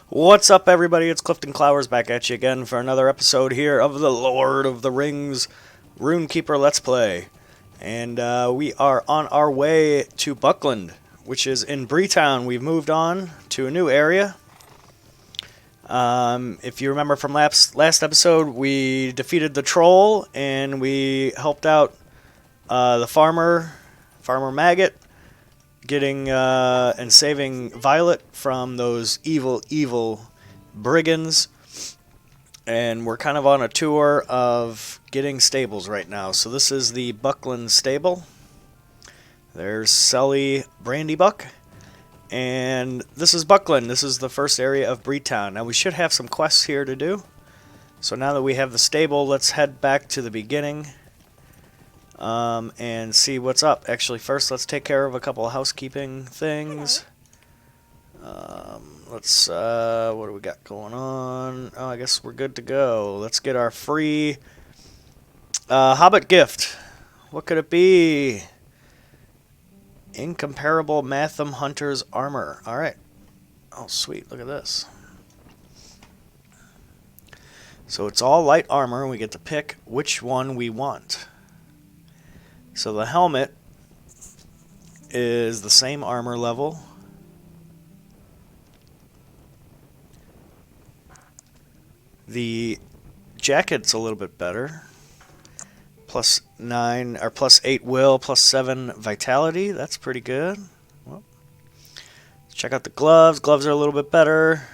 What's up, everybody? It's Clyfton Clowers back at you again for another episode here of the Lord of the Rings Runekeeper Let's Play. And we are on our way to Buckland, which is in Breetown. We've moved on to a new area. If you remember from last episode, we defeated the troll and we helped out the Farmer Maggot, getting and saving Violet from those evil brigands. And we're kind of on a tour of getting stables right now. So this is the Buckland stable. There's Sully Brandybuck. And this is Buckland. This is the first area of Breetown. Now we should have some quests here to do. So now that we have the stable, let's head back to the beginning. And see what's up. Actually, first let's take care of a couple of housekeeping things. What do we got going on? Oh, I guess we're good to go. Let's get our free Hobbit gift. What could it be? Incomparable Matham Hunter's Armor. Alright. Oh, sweet. Look at this. So it's all light armor, and we get to pick which one we want. So the helmet is the same armor level. The jacket's a little bit better. +9 or +8 will, +7 vitality. That's pretty good. Well, let's check out the gloves. Gloves are a little bit better.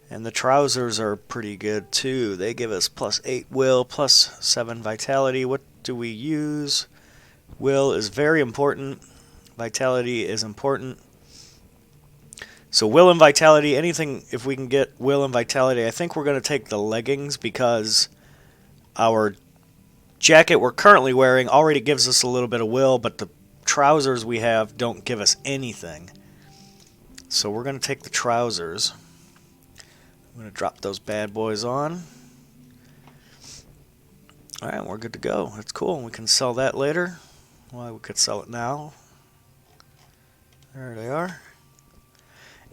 And the trousers are pretty good too. They give us +8 will, +7 vitality. What do we use? Will is very important. Vitality is important. So will and vitality, anything, if we can get will and vitality, I think we're going to take the leggings because our jacket we're currently wearing already gives us a little bit of will, but the trousers we have don't give us anything. So we're going to take the trousers. I'm going to drop those bad boys on. Alright, we're good to go. That's cool. We can sell that later. Well, we could sell it now. There they are.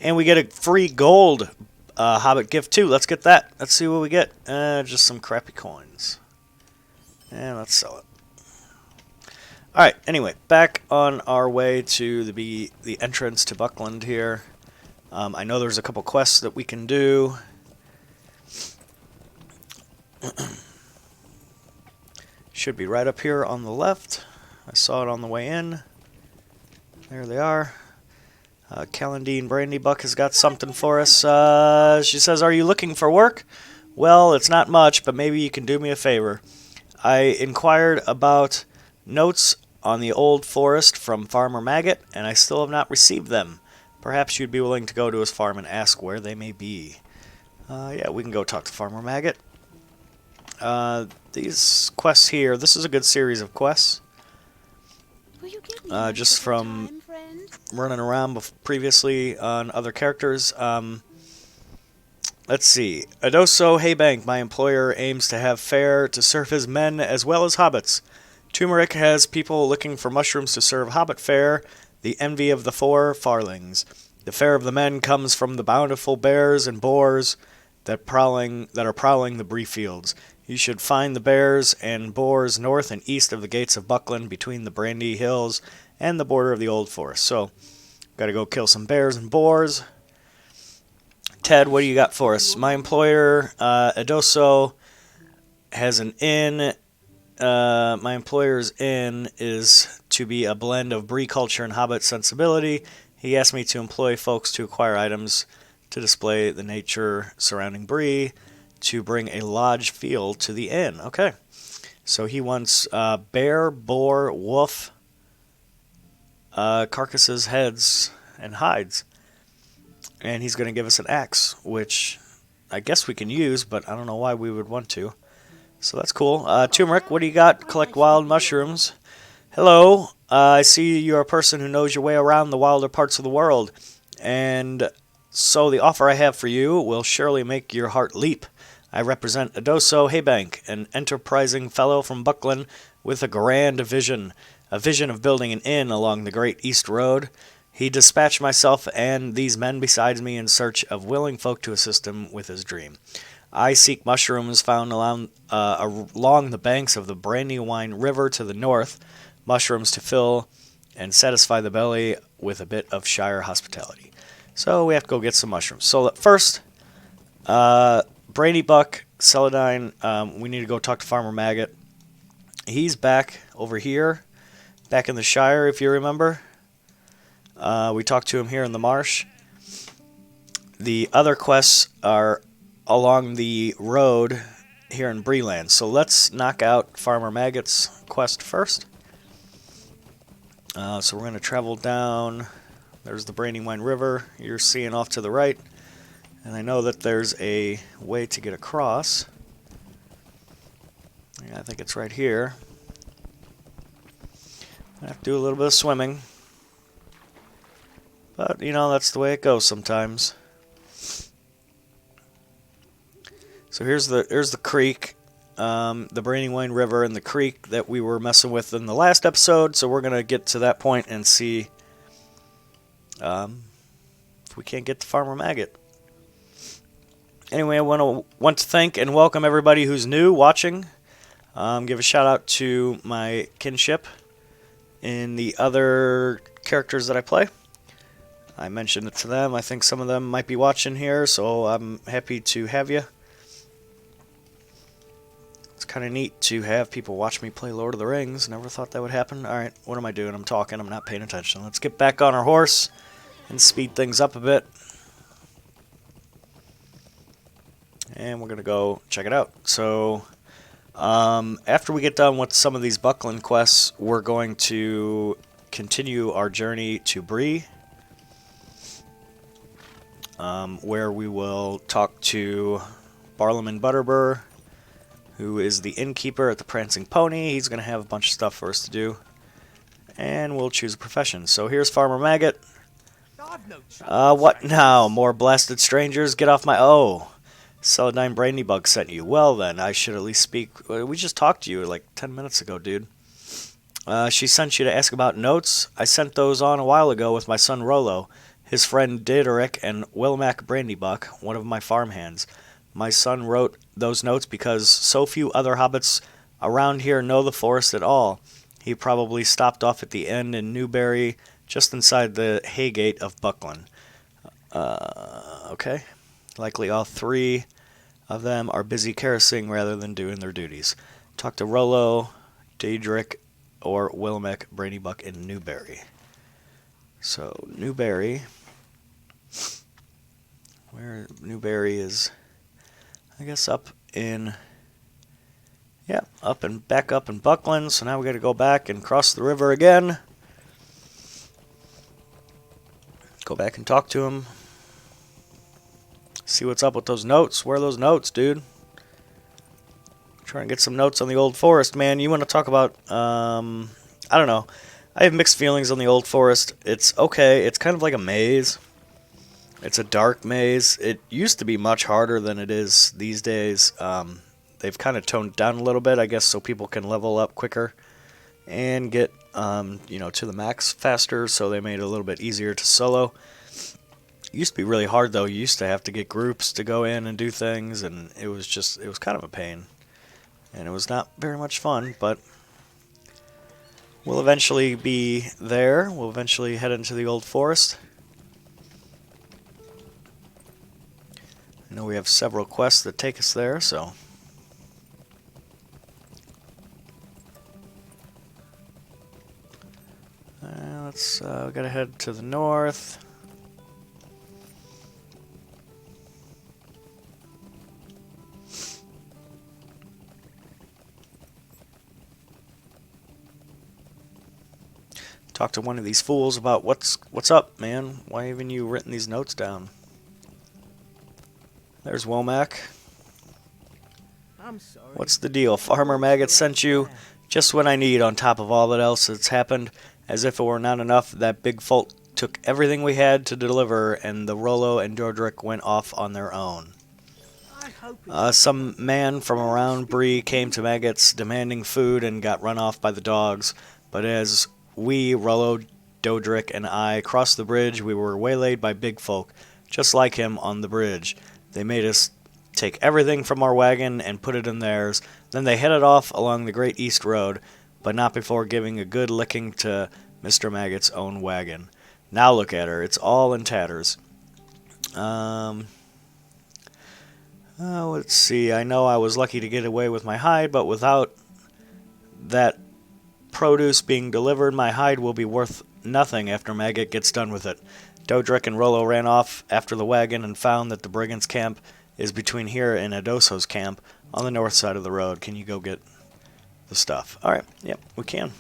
And we get a free gold Hobbit gift too. Let's get that. Let's see what we get. Just some crappy coins. And let's sell it. Alright, anyway, back on our way to the entrance to Buckland here. I know there's a couple quests that we can do. Should be right up here on the left. I saw it on the way in. There they are. Callandine Brandybuck has got something for us. She says, "Are you looking for work? Well, it's not much, but maybe you can do me a favor. I inquired about notes on the old forest from Farmer Maggot, and I still have not received them. Perhaps you'd be willing to go to his farm and ask where they may be." Yeah, we can go talk to Farmer Maggot. These quests here, this is a good series of quests. Just from running around previously on other characters. Let's see. Adoso Haybank, my employer, aims to have fare to serve his men as well as hobbits. Turmeric has people looking for mushrooms to serve hobbit fare, the envy of the four farlings. The fare of the men comes from the bountiful bears and boars that are prowling the bree fields. You should find the bears and boars north and east of the gates of Buckland, between the Brandy Hills and the border of the Old Forest. So, gotta go kill some bears and boars. Ted, what do you got for us? My employer, Adoso, has an inn. My employer's inn is to be a blend of Bree culture and Hobbit sensibility. He asked me to employ folks to acquire items to display the nature surrounding Bree, to bring a lodge feel to the inn. Okay. So he wants bear, boar, wolf, carcasses, heads, and hides. And he's going to give us an axe, which I guess we can use, but I don't know why we would want to. So that's cool. Turmeric, what do you got? Collect wild mushrooms. Hello. I see you're a person who knows your way around the wilder parts of the world. And so the offer I have for you will surely make your heart leap. I represent Adoso Haybank, an enterprising fellow from Buckland with a grand vision of building an inn along the Great East Road. He dispatched myself and these men besides me in search of willing folk to assist him with his dream. I seek mushrooms found along the banks of the Brandywine River to the north, mushrooms to fill and satisfy the belly with a bit of Shire hospitality. So we have to go get some mushrooms. So first, Brandy Buck, Celadine, we need to go talk to Farmer Maggot. He's back over here, back in the Shire, if you remember. We talked to him here in the marsh. The other quests are along the road here in Breeland. So let's knock out Farmer Maggot's quest first. So we're going to travel down. There's the Brandywine River you're seeing off to the right. And I know that there's a way to get across. Yeah, I think it's right here. I have to do a little bit of swimming. But, you know, that's the way it goes sometimes. So here's the creek, the Brandywine River and the creek that we were messing with in the last episode. So we're going to get to that point and see if we can't get to Farmer Maggot. Anyway, I want to thank and welcome everybody who's new watching. Give a shout out to my kinship in the other characters that I play. I mentioned it to them. I think some of them might be watching here, so I'm happy to have you. It's kind of neat to have people watch me play Lord of the Rings. Never thought that would happen. Alright, what am I doing? I'm talking. I'm not paying attention. Let's get back on our horse and speed things up a bit. And we're going to go check it out. So, after we get done with some of these Buckland quests, we're going to continue our journey to Bree. Where we will talk to Barlaam Butterbur, who is the innkeeper at the Prancing Pony. He's going to have a bunch of stuff for us to do. And we'll choose a profession. So here's Farmer Maggot. What now? More blasted strangers? Get off my... Oh, Celadine Brandybug sent you. Well then, I should at least speak... We just talked to you like 10 minutes ago, dude. She sent you to ask about notes. I sent those on a while ago with my son Rollo, his friend Diderik, and Wilmac Brandybuck, one of my farmhands. My son wrote those notes because so few other hobbits around here know the forest at all. He probably stopped off at the inn in Newbury, just inside the Haygate of Buckland. Okay. Likely all three of them are busy carousing rather than doing their duties. Talk to Rollo, Diderik, or Wilmac Brandybuck in Newbury. So, Newbury, where Newbury is, I guess up in, yeah, back up in Buckland. So now we got to go back and cross the river again. Go back and talk to him. See what's up with those notes. Where are those notes, dude? Trying to get some notes on the Old Forest, man. You want to talk about, I don't know. I have mixed feelings on the Old Forest. It's okay. It's kind of like a maze. It's a dark maze. It used to be much harder than it is these days. They've kind of toned down a little bit, I guess, so people can level up quicker and get, to the max faster. So they made it a little bit easier to solo. It used to be really hard, though. You used to have to get groups to go in and do things, and it was kind of a pain. And it was not very much fun, but we'll eventually be there. We'll eventually head into the Old Forest. I know we have several quests that take us there, so... we gotta head to the north. Talk to one of these fools about what's up, man. Why haven't you written these notes down? There's Womack. I'm sorry. What's the deal? Farmer Maggot sent you just what I need on top of all that else that's happened. As if it were not enough, that big folk took everything we had to deliver, and the Rollo and Dordrick went off on their own. Some man from around Bree came to Maggot's demanding food and got run off by the dogs. But as we, Rollo, Dodrick and I crossed the bridge, we were waylaid by big folk, just like him on the bridge. They made us take everything from our wagon and put it in theirs. Then they headed off along the Great East Road, but not before giving a good licking to Mr. Maggot's own wagon. Now look at her. It's all in tatters. Let's see. I know I was lucky to get away with my hide, but without that produce being delivered, my hide will be worth nothing after Maggot gets done with it. Dodrick and Rollo ran off after the wagon and found that the brigands' camp is between here and Adoso's camp on the north side of the road. Can you go get the stuff? Alright, yep, we can.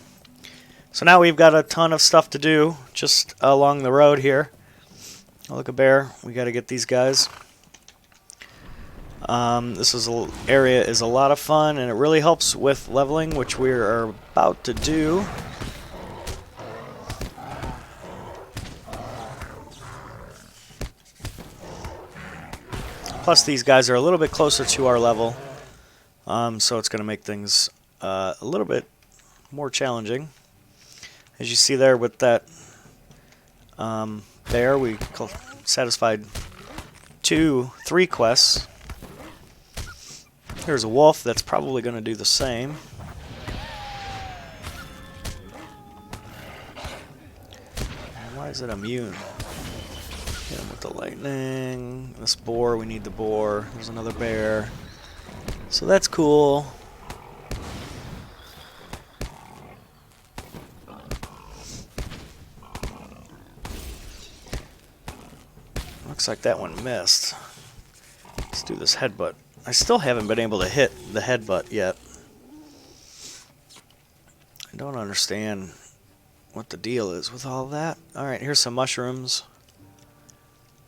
So now we've got a ton of stuff to do just along the road here. Oh, look, a bear. We got to get these guys. This area is a lot of fun, and it really helps with leveling, which we are about to do. Plus, these guys are a little bit closer to our level, so it's going to make things a little bit more challenging. As you see there with that bear, we satisfied 3 quests. Here's a wolf that's probably going to do the same. Why is it immune? Hit him with the lightning. This boar, we need the boar. There's another bear. So that's cool. Looks like that one missed. Let's do this headbutt. I still haven't been able to hit the headbutt yet. I don't understand what the deal is with all that. Alright, here's some mushrooms.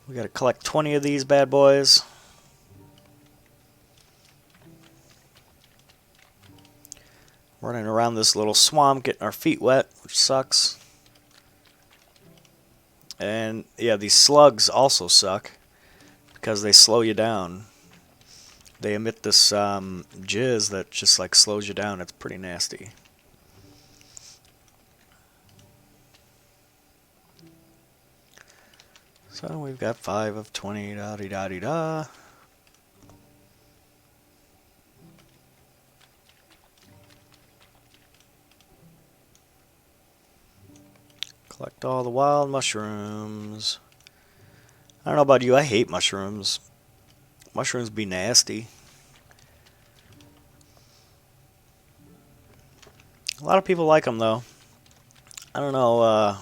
We gotta collect 20 of these bad boys. Running around this little swamp, getting our feet wet, which sucks. And yeah, these slugs also suck because they slow you down. They emit this jizz that just like slows you down. It's pretty nasty. So we've got 5 of 20. Da-dee-da-dee-da. Collect all the wild mushrooms. I don't know about you, I hate mushrooms. Mushrooms be nasty. A lot of people like them though. I don't know.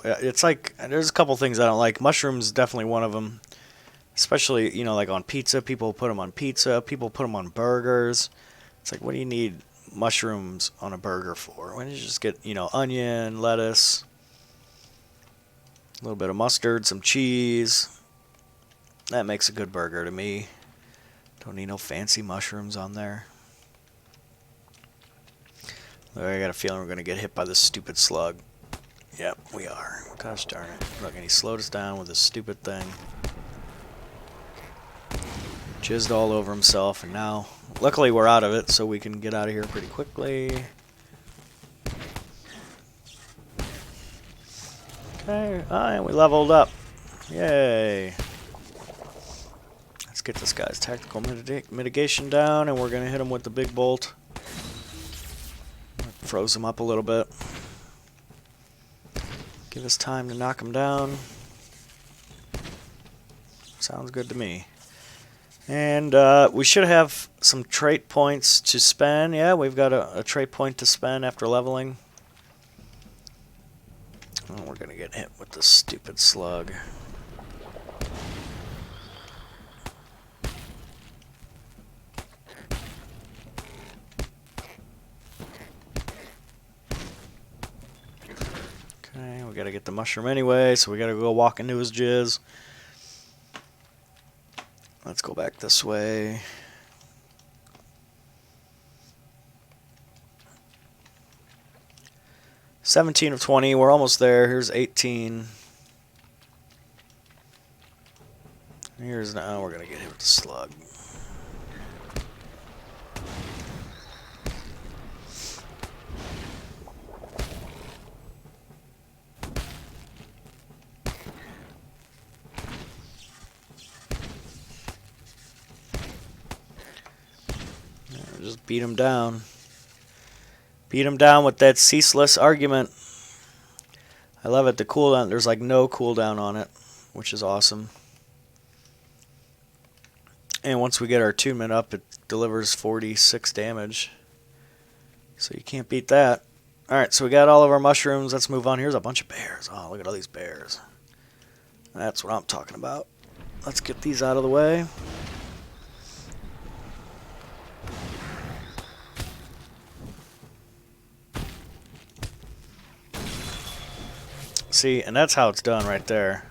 It's like there's a couple things I don't like. Mushrooms definitely one of them. Especially, you know, like on pizza. People put them on pizza. People put them on burgers. It's like, what do you need mushrooms on a burger for? Why don't you just get, you know, onion, lettuce, a little bit of mustard, some cheese. That makes a good burger to me. Don't need no fancy mushrooms on there. I got a feeling we're going to get hit by this stupid slug. Yep, we are. Gosh darn it. Look, and he slowed us down with this stupid thing. Jizzed all over himself, and now, luckily we're out of it, so we can get out of here pretty quickly. Okay, and we leveled up. Yay. Let's get this guy's tactical mitigation down, and we're going to hit him with the big bolt. Froze him up a little bit. Give us time to knock him down. Sounds good to me. And we should have some trait points to spend. Yeah, we've got a trait point to spend after leveling. Oh, we're going to get hit with this stupid slug. Okay, we gotta get the mushroom anyway, so we gotta go walk into his jizz. Let's go back this way. $17 of 20, we're almost there. Here's 18. Here's now, we're gonna get hit with the slug. just beat him down. Beat him down with that ceaseless argument. I love it. The cooldown, there's like no cooldown on it, which is awesome. And once we get our attunement up, it delivers 46 damage. So you can't beat that. Alright, so we got all of our mushrooms. Let's move on. Here's a bunch of bears. Oh, look at all these bears. That's what I'm talking about. Let's get these out of the way. See, and that's how it's done right there.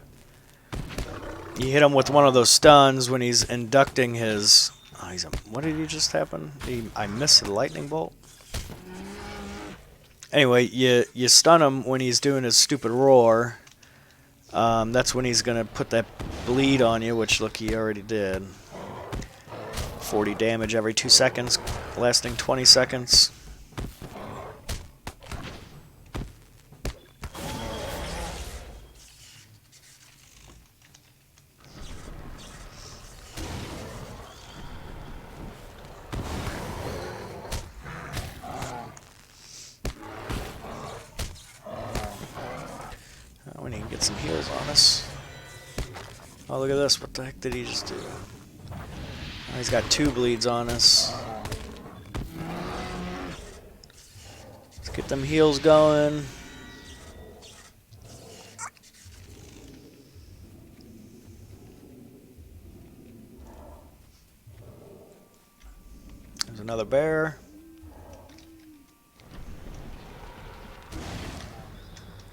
You hit him with one of those stuns when he's inducting his... Oh, what did he just happen? I missed the lightning bolt. Anyway, you stun him when he's doing his stupid roar. That's when he's going to put that bleed on you, which, look, he already did. 40 damage every 2 seconds, lasting 20 seconds. We need to get some heals on us. Oh, look at this. What the heck did he just do? Oh, he's got 2 bleeds on us. Let's get them heals going. There's another bear.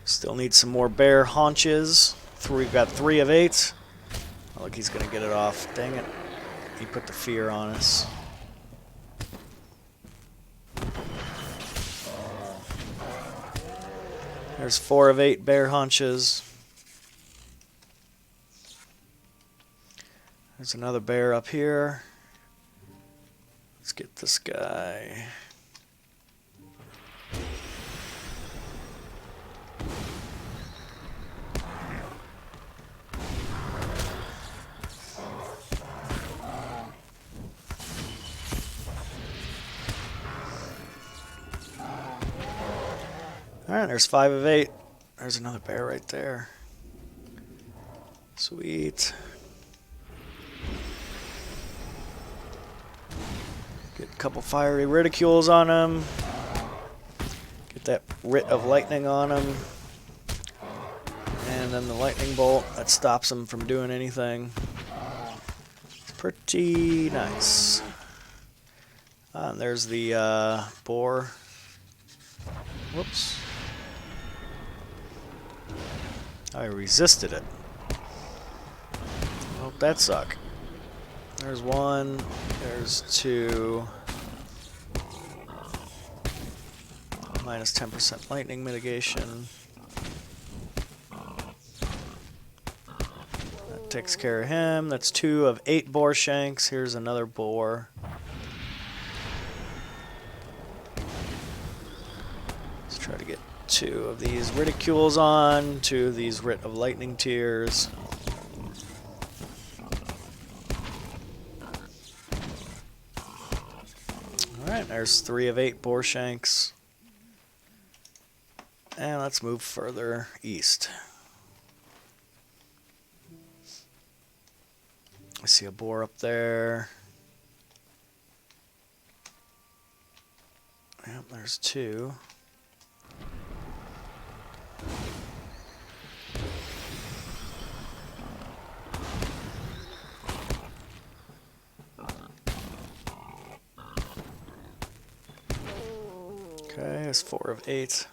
Still need some more bear haunches. We've got 3 of 8. Oh, look, he's going to get it off. Dang it. He put the fear on us. There's 4 of 8 bear haunches. There's another bear up here. Let's get this guy. Alright, there's 5 of 8. There's another bear right there. Sweet. Get a couple fiery ridicules on him. Get that writ of lightning on him. And then the lightning bolt that stops him from doing anything. It's pretty nice. And there's the boar. Whoops. I resisted it. Hope that suck. There's 1. There's 2. Minus 10% lightning mitigation. That takes care of him. That's 2 of 8 boar shanks. Here's another boar. Let's try to get 2 of these ridicules on, 2 of these writ of lightning tears. Alright, there's 3 of 8 boar shanks. And let's move further east. I see a boar up there. Yep, there's 2. Okay, it's 4 of 8.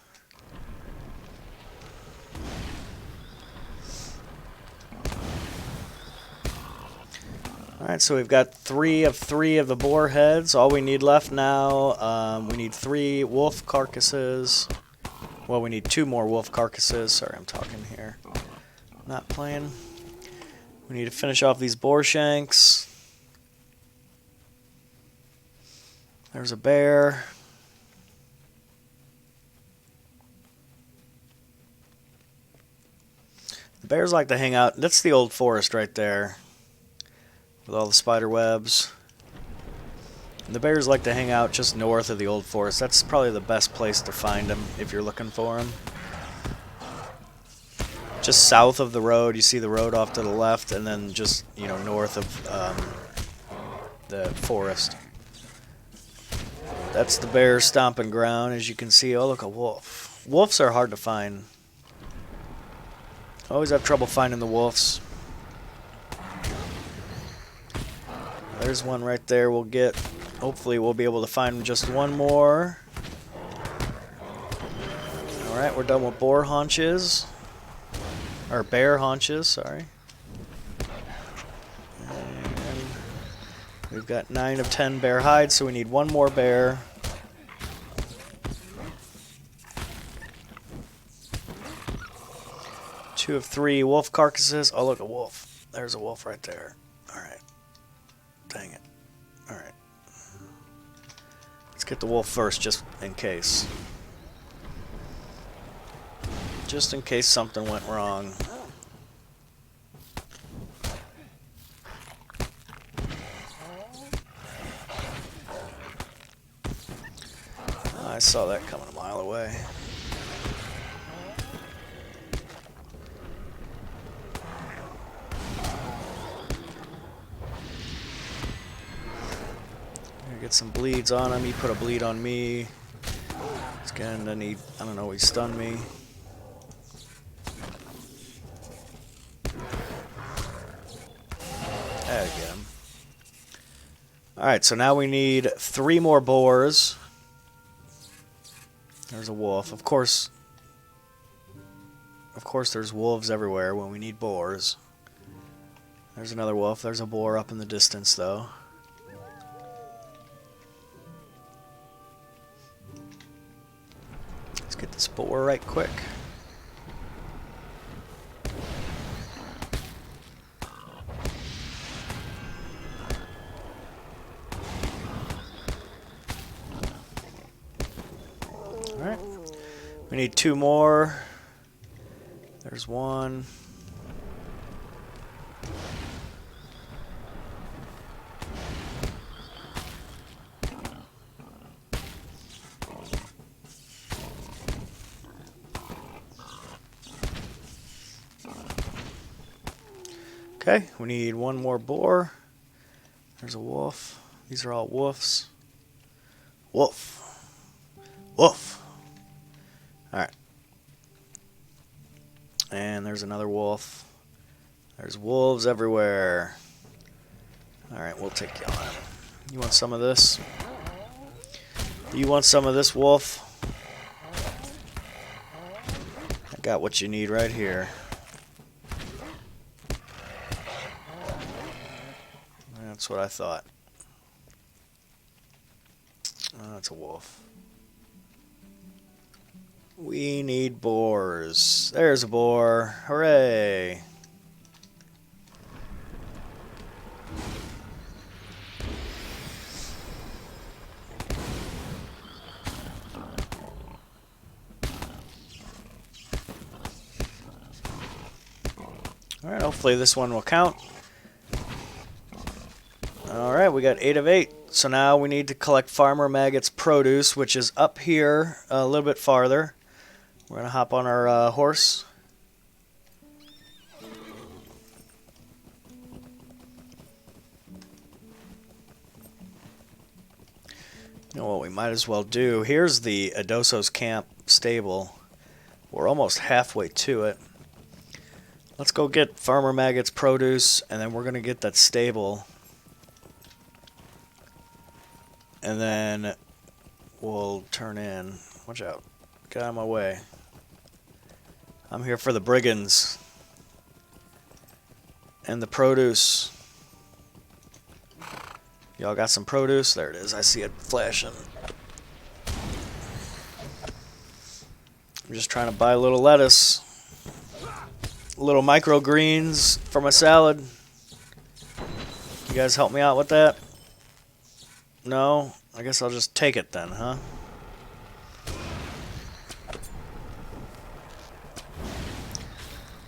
Alright, so we've got 3 of 3 of the boar heads. All we need left now, we need 3 wolf carcasses. Well, we need 2 more wolf carcasses. Sorry, I'm talking here. Not playing. We need to finish off these boar shanks. There's a bear. The bears like to hang out. That's the old forest right there. With all the spider webs. The bears like to hang out just north of the old forest. That's probably the best place to find them if you're looking for them. Just south of the road, you see the road off to the left, and then just, you know, north of the forest. That's the bear stomping ground, as you can see. Oh, look, a wolf. Wolves are hard to find. I always have trouble finding the wolves. There's one right there we'll get. Hopefully we'll be able to find just one more. Alright, we're done with boar haunches. Or bear haunches, sorry. And we've got 9 of 10 bear hides, so we need one more bear. Two of 3 wolf carcasses. Oh, look, a wolf. There's a wolf right there. Alright. Dang it. Alright. Let's get the wolf first, just in case. Just in case something went wrong. I saw that coming a mile away. Get some bleeds on him. He put a bleed on me. He's gonna need, I don't know, he stunned me. There, get him. Alright, so now we need 3 more boars. There's a wolf. Of course there's wolves everywhere when we need boars. There's another wolf. There's a boar up in the distance, though. Let's get this boar right quick. Alright. We need 2 more. There's one. Okay, we need 1 more boar. There's a wolf. These are all wolves. Wolf. Wolf. Alright. And there's another wolf. There's wolves everywhere. Alright, we'll take you on. You want some of this? You want some of this, wolf? I got what you need right here. That's what I thought. Oh, that's a wolf. We need boars. There's a boar. Hooray! Alright, hopefully this one will count. Alright, we got 8 of 8. So now we need to collect Farmer Maggot's produce, which is up here a little bit farther. We're going to hop on our horse. You know what we might as well do? Here's the Adoso's Camp stable. We're almost halfway to it. Let's go get Farmer Maggot's produce, and then we're going to get that stable. And then we'll turn in. Watch out. Get out of my way. I'm here for the brigands. And the produce. Y'all got some produce? There it is. I see it flashing. I'm just trying to buy a little lettuce. A little microgreens for my salad. You guys help me out with that? No? I guess I'll just take it then, huh?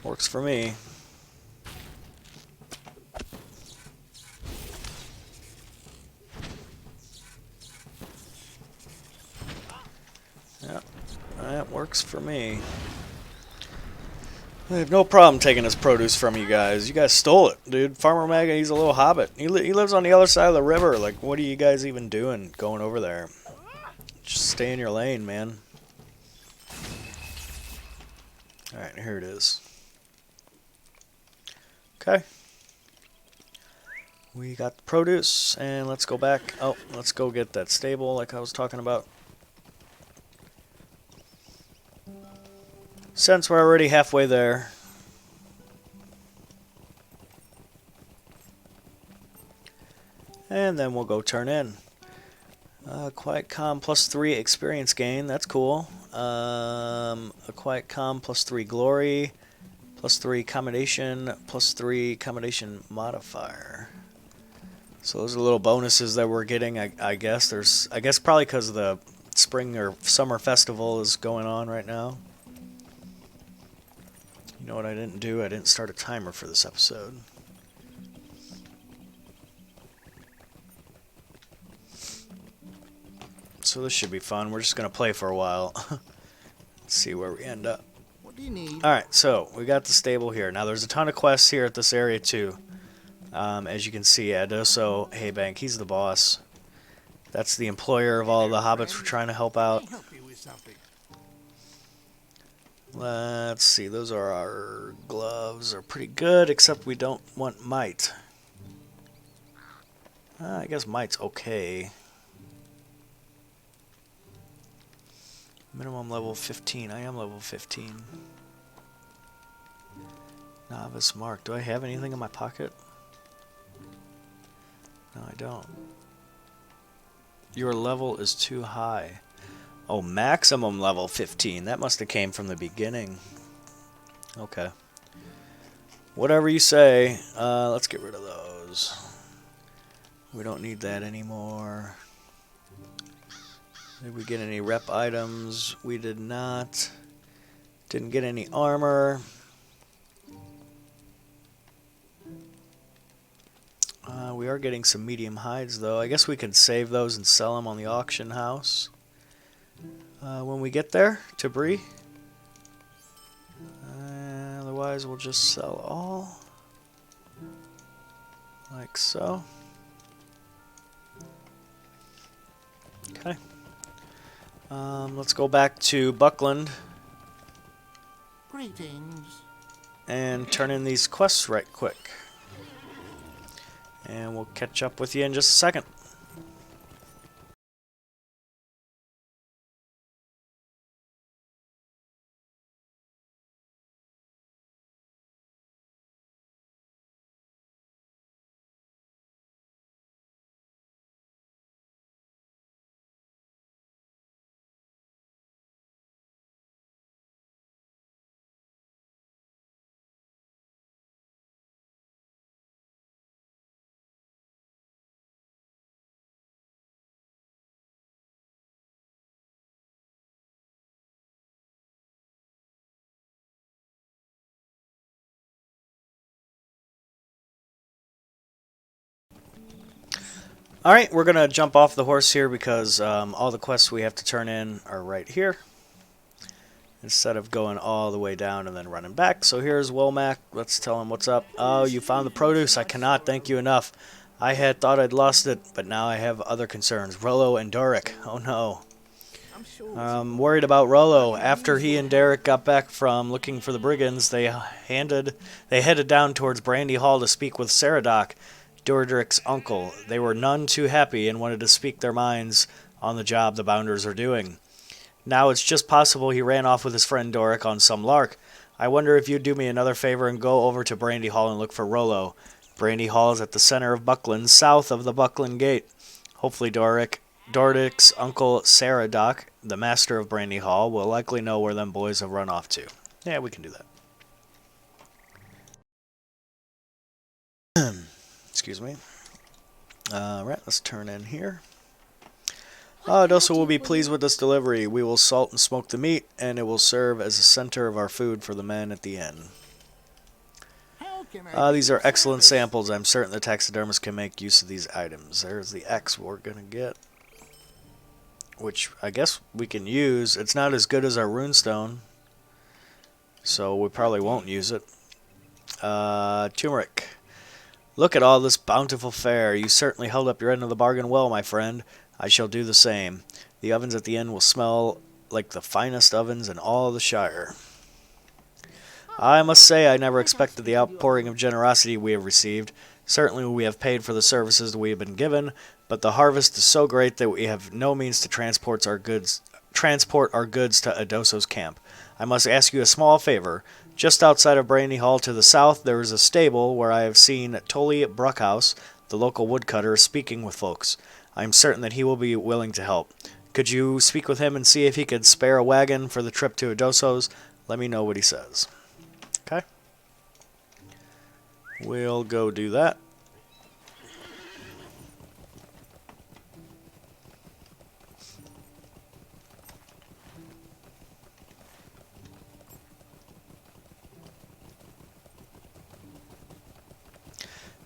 Works for me. Works for me. I have no problem taking this produce from you guys. You guys stole it, dude. Farmer Mega, he's a little hobbit. He lives on the other side of the river. Like, what are you guys even doing going over there? Just stay in your lane, man. Alright, here it is. Okay. We got the produce, and let's go back. Oh, let's go get that stable like I was talking about. Since we're already halfway there. And then we'll go turn in. Quiet Calm plus 3 experience gain. That's cool. A Quiet Calm plus 3 glory. Plus 3 commendation. Plus 3 commendation modifier. So those are little bonuses that we're getting. I guess probably because the spring or summer festival is going on right now. You know what I didn't do? I didn't start a timer for this episode. So this should be fun. We're just going to play for a while. Let's see where we end up. What do you need? Alright, so we got the stable here. Now there's a ton of quests here at this area too. As you can see, Adoso Haybank, he's the boss. That's the employer of all the hobbits we're trying to help out. Let's see, those are our gloves. Are pretty good, except we don't want might. I guess might's okay. Minimum level 15. I am level 15. Novice Mark. Do I have anything in my pocket? No, I don't. Your level is too high. Oh, maximum level 15. That must have came from the beginning. Okay. Whatever you say. Let's get rid of those. We don't need that anymore. Did we get any rep items? We did not. Didn't get any armor. We are getting some medium hides, though. I guess we could save those and sell them on the auction house. When we get there, to Bree. Otherwise, we'll just sell all. Like so. Okay. Let's go back to Buckland. Greetings. And turn in these quests right quick. And we'll catch up with you in just a second. Alright, we're going to jump off the horse here because all the quests we have to turn in are right here. Instead of going all the way down and then running back. So here's Womack. Let's tell him what's up. Oh, you found the produce. I cannot thank you enough. I had thought I'd lost it, but now I have other concerns. Rollo and Doric. Oh no. I'm worried about Rollo. After he and Derek got back from looking for the brigands, they headed down towards Brandy Hall to speak with Saradoc, Dordric's uncle. They were none too happy and wanted to speak their minds on the job the Bounders are doing. Now it's just possible he ran off with his friend Doric on some lark. I wonder if you'd do me another favor and go over to Brandy Hall and look for Rollo. Brandy Hall is at the center of Buckland, south of the Buckland Gate. Hopefully Dordic's uncle Saradoc, the master of Brandy Hall, will likely know where them boys have run off to. Yeah, we can do that. Excuse me. Alright, let's turn in here. Dosa will be pleased with this delivery. We will salt and smoke the meat, and it will serve as a center of our food for the men at the inn. These are excellent samples. I'm certain the taxidermist can make use of these items. There's the X we're going to get. which I guess we can use. It's not as good as our runestone, so we probably won't use it. Turmeric. Look at all this bountiful fare. You certainly held up your end of the bargain well, my friend. I shall do the same. The ovens at the inn will smell like the finest ovens in all the Shire. I must say I never expected the outpouring of generosity we have received. Certainly we have paid for the services that we have been given, but the harvest is so great that we have no means to transport our goods to Adosso's camp. I must ask you a small favor. Just outside of Brandy Hall to the south, there is a stable where I have seen Tully Bruckhouse, the local woodcutter, speaking with folks. I am certain that he will be willing to help. Could you speak with him and see if he could spare a wagon for the trip to Adosso's? Let me know what he says. Okay. We'll go do that.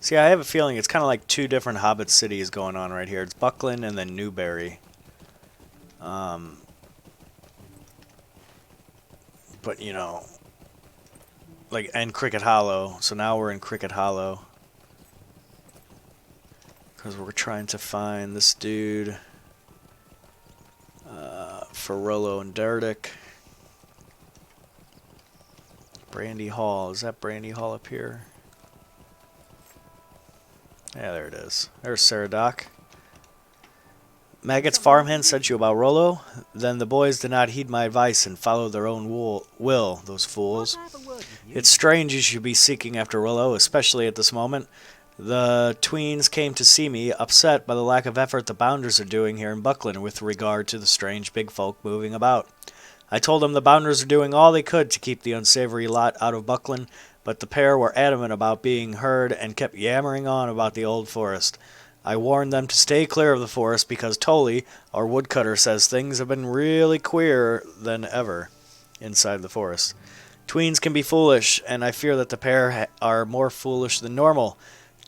See, I have a feeling it's kind of like two different Hobbit cities going on right here. It's Buckland and then Newbury. But, you know, like, and Cricket Hollow. So now we're in Cricket Hollow. Because we're trying to find this dude. For Rollo and Dardick. Brandy Hall. Is that Brandy Hall up here? Yeah, there it is. There's Saradoc. Maggot's farmhand sent you about Rollo? Then the boys did not heed my advice and followed their own will, those fools. It's strange you should be seeking after Rollo, especially at this moment. The tweens came to see me, upset by the lack of effort the Bounders are doing here in Buckland with regard to the strange big folk moving about. I told them the Bounders are doing all they could to keep the unsavory lot out of Buckland, but the pair were adamant about being heard and kept yammering on about the old forest. I warned them to stay clear of the forest because Tully, our woodcutter, says things have been really queerer than ever inside the forest. Tweens can be foolish, and I fear that the pair are more foolish than normal.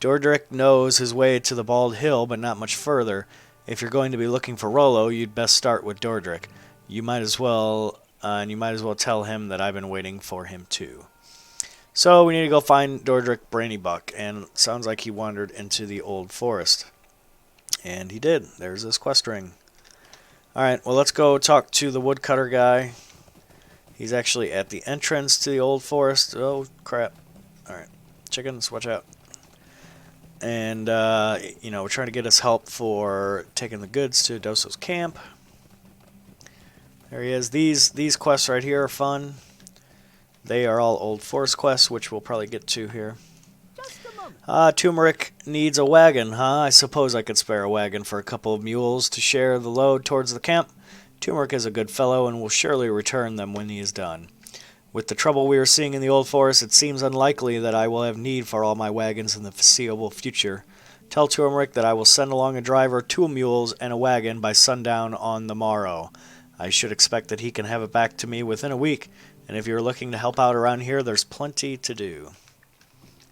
Dordrick knows his way to the Bald Hill, but not much further. If you're going to be looking for Rollo, you'd best start with Dordrick. You might as well tell him that I've been waiting for him too. So we need to go find Dordrick Brandybuck, and it sounds like he wandered into the old forest. And he did. There's this quest ring. Alright, well, let's go talk to the woodcutter guy. He's actually at the entrance to the old forest. Oh, crap. Alright, chickens, watch out. And, you know, we're trying to get us help for taking the goods to Adosso's camp. There he is. These quests right here are fun. They are all old forest quests, which we'll probably get to here. Turmeric needs a wagon, huh? I suppose I could spare a wagon for a couple of mules to share the load towards the camp. Turmeric is a good fellow and will surely return them when he is done. With the trouble we are seeing in the old forest, it seems unlikely that I will have need for all my wagons in the foreseeable future. Tell Turmeric that I will send along a driver, 2 mules, and a wagon by sundown on the morrow. I should expect that he can have it back to me within a week. And if you're looking to help out around here, there's plenty to do.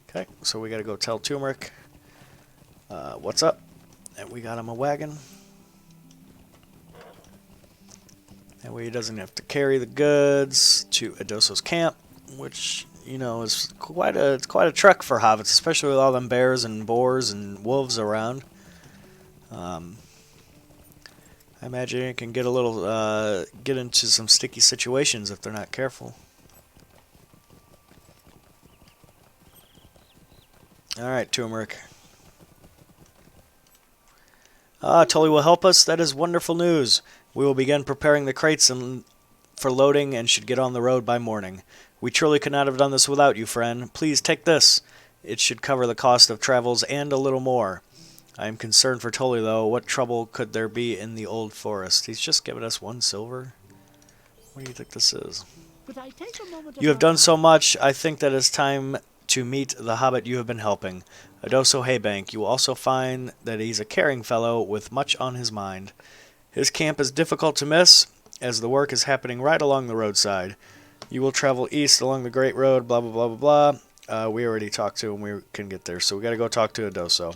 Okay, so we got to go tell Turmeric what's up. And we got him a wagon. That way he doesn't have to carry the goods to Adosso's camp, which, you know, is quite a trek for hobbits, especially with all them bears and boars and wolves around. I imagine it can get a little, get into some sticky situations if they're not careful. Alright, Turmeric. Tully will help us. That is wonderful news. We will begin preparing the crates for loading and should get on the road by morning. We truly could not have done this without you, friend. Please take this. It should cover the cost of travels and a little more. I am concerned for Tully, though. What trouble could there be in the old forest? He's just given us 1 silver. What do you think this is? You have done so much. I think that it's time to meet the hobbit you have been helping. Adosso Haybank. You will also find that he's a caring fellow with much on his mind. His camp is difficult to miss, as the work is happening right along the roadside. You will travel east along the Great Road, blah, blah, blah, blah, blah. We already talked to him. We can get there, so we got to go talk to Adosso.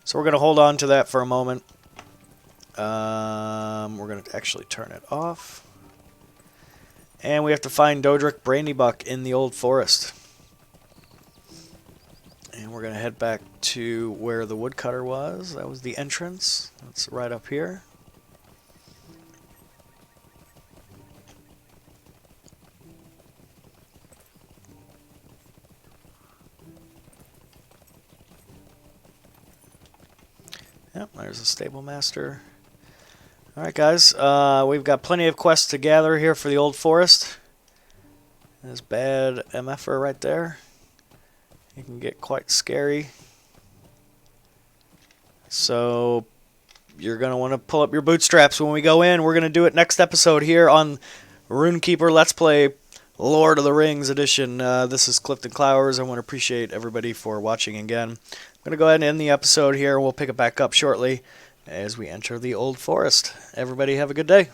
So we're going to hold on to that for a moment. We're going to actually turn it off. And we have to find Dodric Brandybuck in the Old Forest. And we're going to head back to where the woodcutter was. That was the entrance. That's right up here. Yep, there's a stable master. Alright guys, we've got plenty of quests to gather here for the Old Forest. There's bad MFer right there. It can get quite scary. So you're going to want to pull up your bootstraps when we go in. We're going to do it next episode here on Runekeeper Let's Play Lord of the Rings edition. This is Clyfton Clowers. I want to appreciate everybody for watching again. I'm going to go ahead and end the episode here. We'll pick it back up shortly as we enter the Old Forest. Everybody have a good day.